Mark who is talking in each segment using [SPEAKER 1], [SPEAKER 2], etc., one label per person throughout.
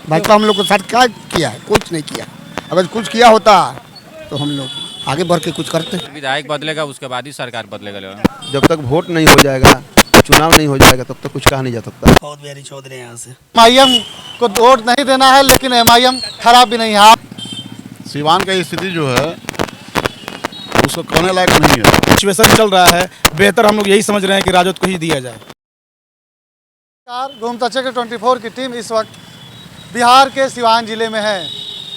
[SPEAKER 1] भाजपा हम लोग के साथ क्या किया है? कुछ नहीं किया। अगर कुछ किया होता तो हम लोग आगे बढ़ के कुछ करते।
[SPEAKER 2] विधायक बदलेगा उसके बाद ही सरकार बदलेगा।
[SPEAKER 3] जब तक वोट नहीं हो जाएगा, चुनाव नहीं हो जाएगा, तब तक कुछ कहा नहीं जा सकता।
[SPEAKER 4] बहुत बिहारी चौधरी यहाँ से
[SPEAKER 5] एमआईएम को वोट नहीं देना है, लेकिन एमआईएम खराब भी नहीं है। आप
[SPEAKER 6] सिवान का स्थिति जो है उसको कहने लायक नहीं है।
[SPEAKER 7] सिचुएशन चल रहा है, बेहतर हम लोग यही समझ रहे हैं कि राजद को ही दिया जाए।
[SPEAKER 5] घूमता चक्र 24 की टीम इस वक्त बिहार के सिवान जिले में है।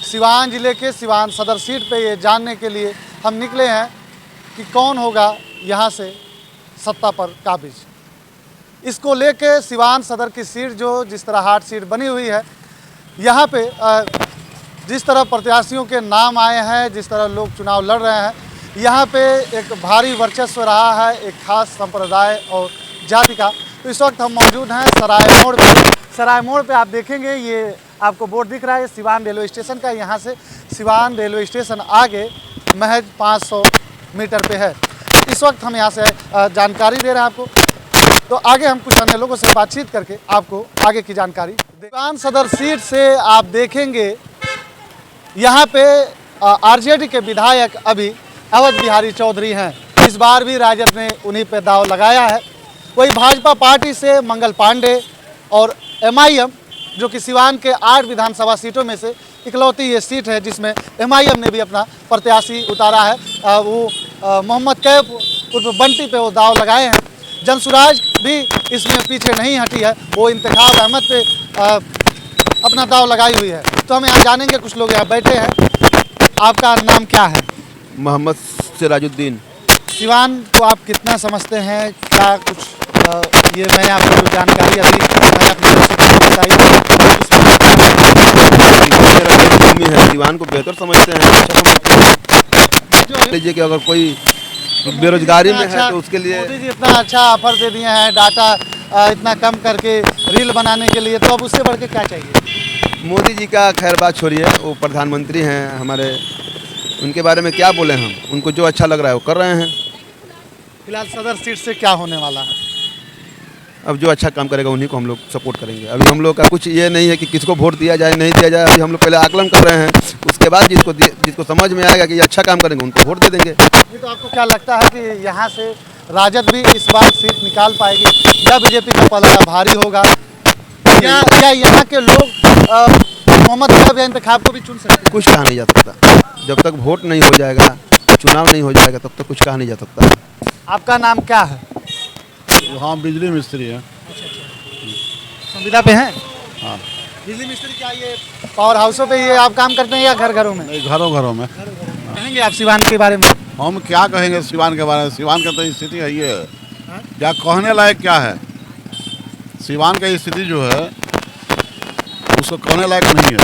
[SPEAKER 5] सिवान जिले के सिवान सदर सीट पे ये जानने के लिए हम निकले हैं कि कौन होगा यहाँ से सत्ता पर काबिज। इसको लेके सिवान सदर की सीट जो जिस तरह हार्ड सीट बनी हुई है, यहाँ पे जिस तरह प्रत्याशियों के नाम आए हैं, जिस तरह लोग चुनाव लड़ रहे हैं, यहाँ पे एक भारी वर्चस्व रहा है एक खास संप्रदाय और जाति का। तो इस वक्त हम मौजूद हैं सराय मोड़ पे। सराय मोड़ पे आप देखेंगे ये आपको बोर्ड दिख रहा है सिवान रेलवे स्टेशन का। यहाँ से सिवान रेलवे स्टेशन आगे महज 500 मीटर पे है। इस वक्त हम यहाँ से जानकारी दे रहे हैं आपको। तो आगे हम कुछ अन्य लोगों से बातचीत करके आपको आगे की जानकारी। सिवान सदर सीट से आप देखेंगे यहाँ पे आरजेडी के विधायक अभी अवध बिहारी चौधरी हैं। इस बार भी राजद ने उन्हीं पे दाव लगाया है। वही भाजपा पार्टी से मंगल पांडे और एमआईएम, जो कि सिवान के 8 विधानसभा सीटों में से इकलौती ये सीट है जिसमें एमआईएम ने भी अपना प्रत्याशी उतारा है। वो मोहम्मद कैफ उर्फ बंटी पे वो दाव लगाए हैं। जनसुराज भी इसमें पीछे नहीं हटी है, वो इंतखाब अहमद पे अपना दाव लगाई हुई है। तो हम यहाँ जानेंगे, कुछ लोग यहाँ बैठे हैं। आपका नाम क्या है?
[SPEAKER 3] मोहम्मद सिराजुद्दीन।
[SPEAKER 5] सिवान को आप कितना समझते हैं? क्या कुछ ये मैं आपको जो जानकारी अभी मैं अपने बताई
[SPEAKER 3] है, सिवान को बेहतर समझते हैं, अच्छा समझते हैं। लीजिए कि अगर कोई बेरोजगारी में है तो उसके लिए
[SPEAKER 5] मोदी जी इतना अच्छा ऑफर दे दिए हैं, डाटा इतना कम करके रील बनाने के लिए, तो अब उससे बढ़ के क्या चाहिए?
[SPEAKER 3] मोदी जी का खैर बात छोड़िए, वो प्रधानमंत्री हैं हमारे, उनके बारे में क्या बोले हम। उनको जो अच्छा लग रहा है वो कर रहे हैं।
[SPEAKER 5] फिलहाल सदर सीट से क्या होने वाला है?
[SPEAKER 3] अब जो अच्छा काम करेगा उन्हीं को हम लोग सपोर्ट करेंगे। अभी हम लोग का कुछ ये नहीं है कि किसको वोट दिया जाए नहीं दिया जाए। अभी हम लोग पहले आकलन कर रहे हैं, उसके बाद जिसको समझ में आएगा कि ये अच्छा काम करेंगे उनको वोट दे देंगे।
[SPEAKER 5] ये तो आपको क्या लगता है कि यहाँ से राजद भी इस बार सीट निकाल पाएगी या बीजेपी का पलड़ा भारी होगा? क्या यहाँ के लोग मोहम्मद कैफ या इंतखाब को भी चुन सकते हैं?
[SPEAKER 3] कुछ कहा नहीं जा सकता। जब तक वोट नहीं हो जाएगा, चुनाव नहीं हो जाएगा, तब तक कुछ कहा नहीं जा सकता।
[SPEAKER 5] आपका नाम क्या है?
[SPEAKER 6] हाँ, बिजली मिस्त्री है।
[SPEAKER 5] संविदा पे हैं?
[SPEAKER 6] हाँ।
[SPEAKER 5] बिजली मिस्त्री क्या ये पावर हाउसों पे ये आप काम करते हैं या घर घरों में?
[SPEAKER 6] नहीं, घरों घरों में।
[SPEAKER 5] कहेंगे आप सिवान के बारे में?
[SPEAKER 6] हम क्या कहेंगे सिवान के बारे में? सिवान का तो स्थिति है ये क्या कहने लायक क्या है? सिवान का स्थिति जो है उसको कहने लायक नहीं है।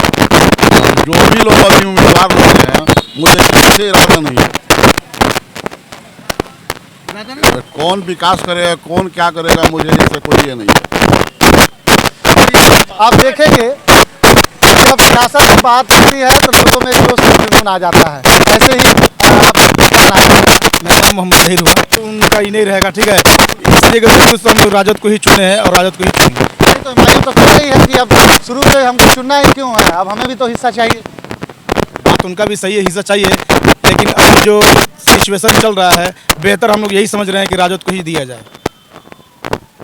[SPEAKER 6] जो भी लोग अभी उम्मीदवार लोग हैं, मुझे किसी से इरादा नहीं है। कौन विकास करेगा, कौन क्या करेगा, मुझे इससे कोई ये नहीं है।
[SPEAKER 5] आप देखेंगे जब सियासत की बात होती है तो लोगों में जोश जुनून आ जाता है। ऐसे ही
[SPEAKER 7] मेरा नाम मोहम्मद जहीर हुआ, तो उनका ही नहीं रहेगा, ठीक है। इसलिए कुछ हम लोग राजद को ही चुने हैं और राजद को ही चुनेंगे।
[SPEAKER 5] तो हमारी तो कह रही है कि अब शुरू से हमको चुनना ही क्यों है, अब हमें भी तो हिस्सा चाहिए।
[SPEAKER 7] बात उनका भी सही है, हिस्सा चाहिए, लेकिन अभी जो सिचुएशन चल रहा है, बेहतर हम लोग यही समझ रहे हैं कि राजद को ही दिया जाए।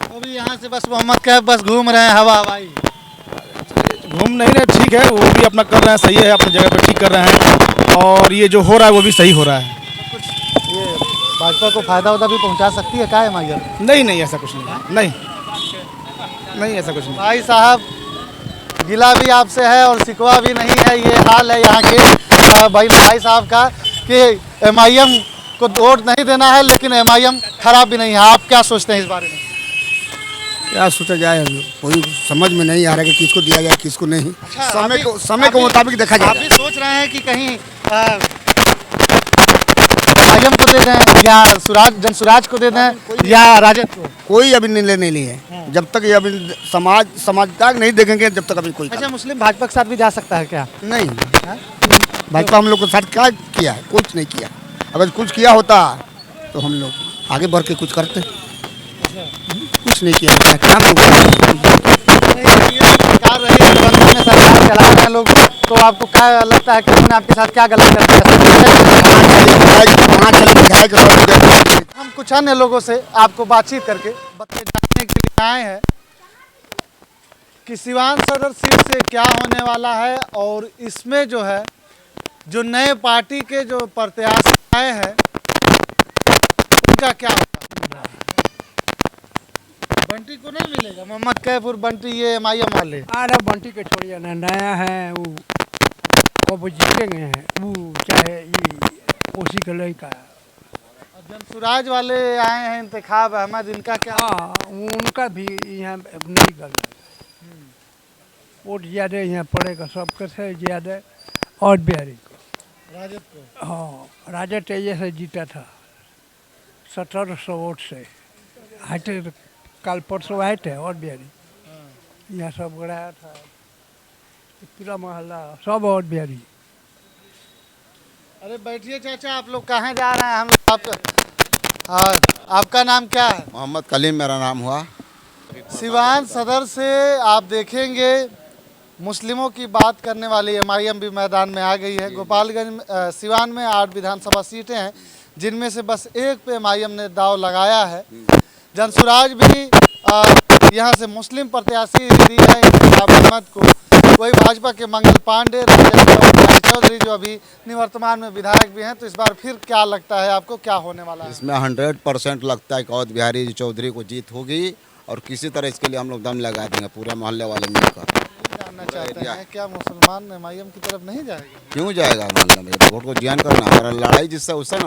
[SPEAKER 5] अभी यहाँ से बस मोहम्मद कैफ बस घूम रहे हैं हवाई।
[SPEAKER 7] घूम नहीं रहे, ठीक है, वो भी अपना कर रहे हैं, सही है, अपनी जगह पर ठीक कर रहे हैं। और ये जो हो रहा है वो भी सही हो रहा है।
[SPEAKER 5] ये भाजपा को फायदा भी पहुँचा सकती है क्या एमआईएम?
[SPEAKER 7] नहीं, ऐसा कुछ नहीं, नहीं ऐसा कुछ नहीं।
[SPEAKER 5] भाई साहब, गिला भी आपसे है और शिकवा भी नहीं है। ये हाल है यहाँ के भाई साहब का कि एमआईएम को वोट नहीं देना है, लेकिन एमआईएम खराब भी नहीं है। आप क्या सोचते हैं इस बारे में?
[SPEAKER 1] क्या सोचा जाए, कोई समझ में नहीं आ रहा कि किसको दिया जाए किसको नहीं। समय के मुताबिक देखा जाए।
[SPEAKER 5] आप भी सोच रहे हैं कि कहीं एमआईएम को दे दें या जनसुराज को दे दें या राजद को?
[SPEAKER 1] कोई अभी निर्णय नहीं लिए है। जब तक ये अभी समाजदार नहीं देखेंगे जब तक अभी कोई
[SPEAKER 5] अच्छा, मुस्लिम भाजपा के साथ भी जा सकता है क्या?
[SPEAKER 1] नहीं। भाजपा हम लोग के साथ क्या किया है? कुछ नहीं किया। अगर कुछ किया होता तो हम लोग आगे बढ़ के कुछ करते। कुछ नहीं किया। क्या
[SPEAKER 5] सरकार रही, 15 में सरकार लोग तो आपको क्या लगता है कि उन्होंने आपके साथ क्या गलत कर दिया? हम कुछ अन्य लोगों से आपको बातचीत करके जानने के लिए आए हैं कि सिवान सदर सीट से क्या होने वाला है और इसमें जो है जो नए पार्टी के जो प्रत्याशी आए हैं उनका क्या होगा। बंटी को नहीं मिलेगा, मोहम्मद कैफुर बंटी ये MIM वाले।
[SPEAKER 4] अरे बंटी के छोड़िए ना, नया है वो जीतेंगे हैं वो चाहे ये कोसी के लड़का है।
[SPEAKER 5] जनसुराज वाले आए हैं इंतखाब अहमद, इनका क्या?
[SPEAKER 4] हाँ उनका भी यहाँ नहीं गल है। वोट ज़्यादा यहाँ पड़ेगा सबके से ज़्यादा और बिहारी को,
[SPEAKER 5] राजद को।
[SPEAKER 4] हाँ राजा तेजे से जीता था 1700 वोट से। हटे कल परसों आए थे और बिहारी यहाँ सब गड़ाया था पूरा मोहल्ला सब और बिहारी।
[SPEAKER 5] अरे बैठिए चाचा, आप लोग कहाँ जा रहे हैं? हम आपका नाम क्या है?
[SPEAKER 1] मोहम्मद कलीम मेरा नाम हुआ।
[SPEAKER 5] सिवान सदर से आप देखेंगे मुस्लिमों की बात करने वाली MIM भी मैदान में आ गई है। गोपालगंज सिवान में 8 विधानसभा सीटें हैं जिनमें से बस एक पे MIM ने दाव लगाया है। जनसुराज भी यहाँ से मुस्लिम प्रत्याशी दी है इंतखाब अहमद को। वही भाजपा के मंगल पांडे, राजेश चौधरी जो अभी निवर्तमान में विधायक भी हैं। तो इस बार फिर क्या लगता है आपको, क्या होने वाला है?
[SPEAKER 1] इसमें 100% लगता है कि अवध बिहारी चौधरी को जीत होगी और किसी तरह इसके लिए हम लोग दम लगा देंगे पूरे मोहल्ले वाले मिलकर।
[SPEAKER 5] जानना चाहते हैं क्या मुसलमान MIM की तरफ नहीं जाएगा?
[SPEAKER 1] क्यों जाएगा मोहल्ले में? वोट को ज्ञान करना, हमारा लड़ाई जिससे उससे ना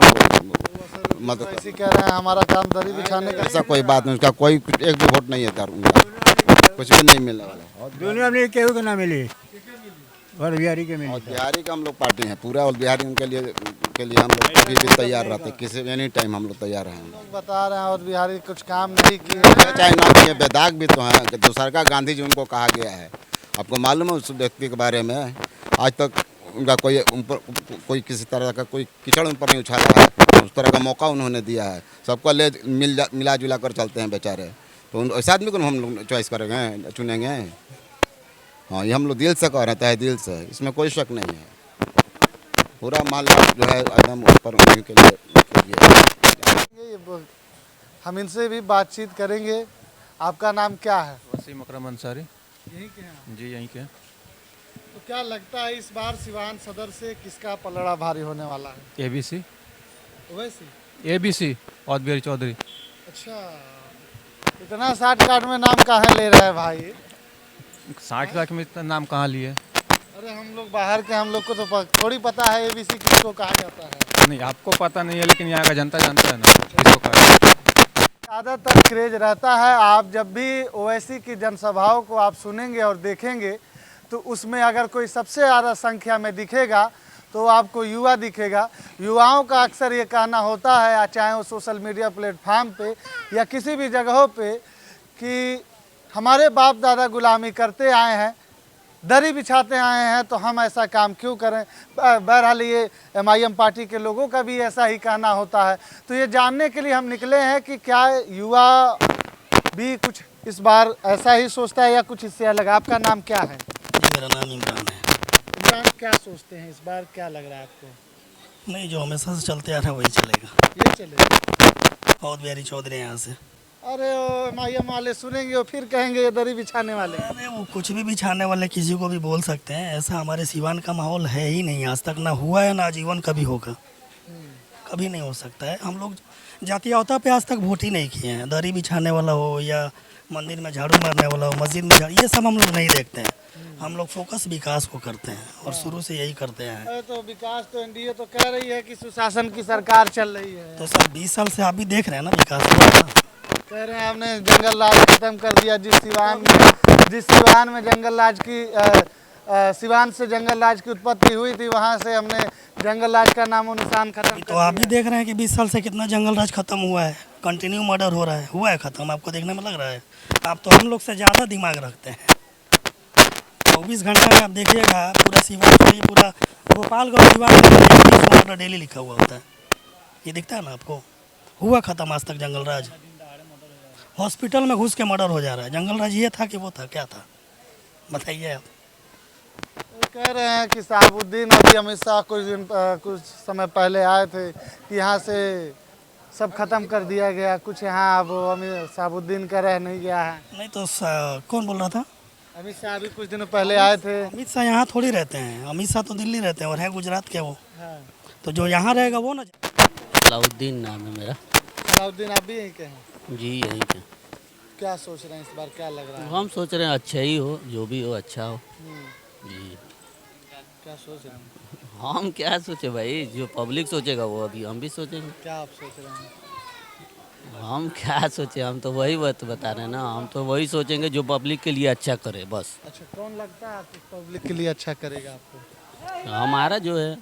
[SPEAKER 1] मदद।
[SPEAKER 5] ऐसे कह रहे हैं हमारा काम दरी बिछाने का।
[SPEAKER 1] ऐसा कोई बात नहीं, उसका कोई एक भी वोट नहीं है, कुछ भी नहीं मिलने वाला।
[SPEAKER 4] दुनिया में केहू के ना मिली और बिहारी के मिली।
[SPEAKER 1] और बिहारी का हम लोग पार्टी है पूरा, और बिहारी उनके लिए हम लोग कभी भी तैयार रहते हैं, किसी एनी टाइम हम लोग तैयार हैं।
[SPEAKER 5] लोग बता रहे हैं और बिहारी कुछ काम नहीं किए,
[SPEAKER 1] चाहे ना किए, बेदाग भी तो हैं कि दूसरा का गांधी जी उनको कहा गया है। आपको मालूम है उस व्यक्ति के बारे में? आज तक उनका कोई किसी तरह का कोई कीचड़ उन पर नहीं उछाला है, उस तरह का मौका उन्होंने दिया है। सबको ले मिला जुला कर चलते हैं बेचारे। तो ऐसे आदमी को हम लोग चॉइस करेंगे, चुनेंगे। हाँ, ये हम लोग दिल से कह रहे हैं, दिल से, इसमें कोई शक नहीं है। पूरा मामला जो है एकदम ऊपर उन्हीं के लिए।
[SPEAKER 5] हम इनसे भी बातचीत करेंगे। आपका नाम क्या है?
[SPEAKER 2] वसीम अकरम अंसारी।
[SPEAKER 5] यहीं के हैं?
[SPEAKER 2] जी यहीं के।
[SPEAKER 5] तो क्या लगता है इस बार सिवान सदर से किसका पलड़ा भारी होने वाला है?
[SPEAKER 2] ABC
[SPEAKER 5] ओवैसी
[SPEAKER 2] अवध बिहारी चौधरी।
[SPEAKER 5] अच्छा, इतना 60 कार्ड में नाम कहाँ ले रहा है भाई?
[SPEAKER 2] 60 लाख में इतना नाम कहाँ लिए?
[SPEAKER 5] अरे हम लोग बाहर के, हम लोग को तो थोड़ी पता है ABC किसको कहा जाता है।
[SPEAKER 2] नहीं, आपको पता नहीं है, लेकिन यहाँ का जनता जानता है ना किसको कहा।
[SPEAKER 5] ज़्यादातर क्रेज रहता है। आप जब भी ओवैसी की जनसभाओं को आप सुनेंगे और देखेंगे तो उसमें अगर कोई सबसे ज़्यादा संख्या में दिखेगा तो आपको युवा दिखेगा। युवाओं का अक्सर ये कहना होता है, चाहे वो सोशल मीडिया प्लेटफार्म पे या किसी भी जगहों पे, कि हमारे बाप दादा गुलामी करते आए हैं, दरी बिछाते आए हैं, तो हम ऐसा काम क्यों करें। बहरहाल ये MIM पार्टी के लोगों का भी ऐसा ही कहना होता है। तो ये जानने के लिए हम निकले हैं कि क्या युवा भी कुछ इस बार ऐसा ही सोचता है या कुछ इससे अलग। आपका नाम क्या है?
[SPEAKER 8] मेरा नाम इमरान है।
[SPEAKER 5] इमरान, क्या सोचते हैं इस बार, क्या लग रहा है आपको?
[SPEAKER 8] नहीं, जो हमेशा से चलते आ रहा है वही चलेगा।
[SPEAKER 5] ये चलेगा।
[SPEAKER 8] अवध बिहारी चौधरी यहाँ से।
[SPEAKER 5] अरे ओ MIM वाले सुनेंगे और फिर कहेंगे ये दरी बिछाने वाले।
[SPEAKER 8] अरे वो कुछ भी बिछाने वाले किसी को भी बोल सकते हैं। ऐसा हमारे सिवान का माहौल है ही नहीं, आज तक ना हुआ है, ना आजीवन कभी होगा, कभी नहीं हो सकता है। हम लोग जातीयता पे आज तक वोट ही नहीं किए हैं। दरी बिछाने वाला हो या मंदिर में झाड़ू मारने वाला हो, मस्जिद में झाड़ू, ये सब हम लोग नहीं देखते हैं। हम लोग फोकस विकास को करते हैं और शुरू से यही करते हैं।
[SPEAKER 5] अरे तो विकास तो NDA तो कह रही है कि सुशासन की सरकार चल रही है।
[SPEAKER 8] तो सर 20 साल से आप भी देख रहे हैं ना विकास को।
[SPEAKER 5] कह रहे हैं आपने जंगल राज खत्म कर दिया। जिस सिवान में जंगल राज की सिवान से जंगल राज की उत्पत्ति हुई थी, वहाँ से हमने जंगल राज का नामो निशान खत्म कर दिया।
[SPEAKER 8] तो आप भी देख रहे हैं कि 20 साल से कितना जंगल राज खत्म हुआ है, कंटिन्यू मर्डर हो रहा है, हुआ है खत्म। आपको देखने में लग रहा है? आप तो हम लोग से ज़्यादा दिमाग रखते हैं। 24 घंटे में आप देखिएगा पूरा सिवान, पूरा गोपालगंज सिवान में डेली लिखा हुआ होता है। ये दिखता है ना आपको? हुआ खत्म आज तक जंगल राज। हॉस्पिटल में घुस के मर्डर हो जा रहा है। जंगल राज ये था कि वो था, क्या था बताइए आप?
[SPEAKER 5] कह रहे हैं कि शहाबुद्दीन अभी अमित शाह कुछ समय पहले आए थे कि यहाँ से सब खत्म कर दिया गया, कुछ यहाँ अब शहाबुद्दीन का रह नहीं गया है।
[SPEAKER 8] नहीं तो कौन बोल रहा था?
[SPEAKER 5] अमित शाह भी कुछ दिनों पहले आए थे।
[SPEAKER 8] अमित शाह यहाँ थोड़ी रहते हैं, अमित शाह तो दिल्ली रहते हैं और है गुजरात के वो। तो जो यहाँ रहेगा वो ना।
[SPEAKER 9] सलाउद्दीन नाम है मेरा।
[SPEAKER 5] शहाबुद्दीन आप भी यहीं के हैं?
[SPEAKER 9] जी यहीं के।
[SPEAKER 5] क्या सोच रहे हैं इस बार, क्या लग रहा है?
[SPEAKER 9] हम सोच रहे हैं अच्छा ही हो, जो भी हो अच्छा हो। जी
[SPEAKER 5] क्या सोच रहे हैं?
[SPEAKER 9] हम क्या सोचे भाई, जो पब्लिक सोचेगा वो अभी हम भी सोचेंगे।
[SPEAKER 5] क्या आप सोच रहे हैं?
[SPEAKER 9] हम क्या सोचे, हम तो वही बात बता रहे हैं ना, हम तो वही सोचेंगे जो पब्लिक के लिए अच्छा करे बस।
[SPEAKER 5] अच्छा, कौन लगता है आपको पब्लिक के लिए अच्छा करेगा आपको?
[SPEAKER 9] हमारा जो है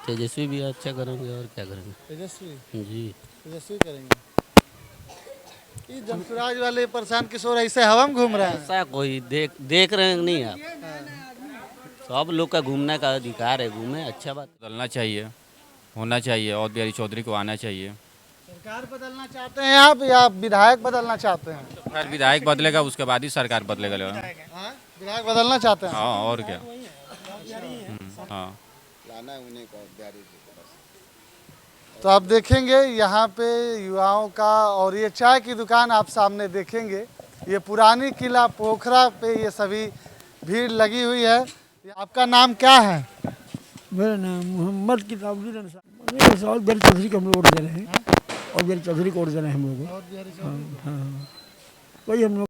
[SPEAKER 9] तेजस्वी भी अच्छा करेंगे और क्या करेंगे।
[SPEAKER 5] तेजस्वी?
[SPEAKER 9] जी
[SPEAKER 5] तेजस्वी करेंगे। ये जमसुराज वाले प्रशांत किशोर ऐसे हवा में घूम रहे हैं।
[SPEAKER 9] ऐसा कोई देख रहे हैं नहीं आप, सब लोग का घूमने का अधिकार है, घूमे अच्छा बात।
[SPEAKER 2] बदलना चाहिए, होना चाहिए, और बिहारी चौधरी को आना चाहिए।
[SPEAKER 5] सरकार बदलना चाहते हैं आप या विधायक बदलना चाहते हैं?
[SPEAKER 2] खैर विधायक बदलेगा उसके बाद ही सरकार बदलेगा।
[SPEAKER 5] हाँ? विधायक बदलना चाहते हैं?
[SPEAKER 2] हाँ और क्या। हाँ
[SPEAKER 1] लाना है उन्हीं को, बिहारी जी को बस।
[SPEAKER 5] तो आप देखेंगे यहाँ पे युवाओं का, और ये चाय की दुकान आप सामने देखेंगे, ये पुरानी किला पोखरा पे ये सभी भीड़ लगी हुई है। आपका नाम क्या है?
[SPEAKER 4] मेरा नाम मोहम्मद किताबुद्दीन अंसारी। और बिहारी चौधरी को हम लोग वोट दे रहे हैं, और बिहारी चौधरी को वोट दे रहे हैं हम लोग। हाँ, वही हम लोग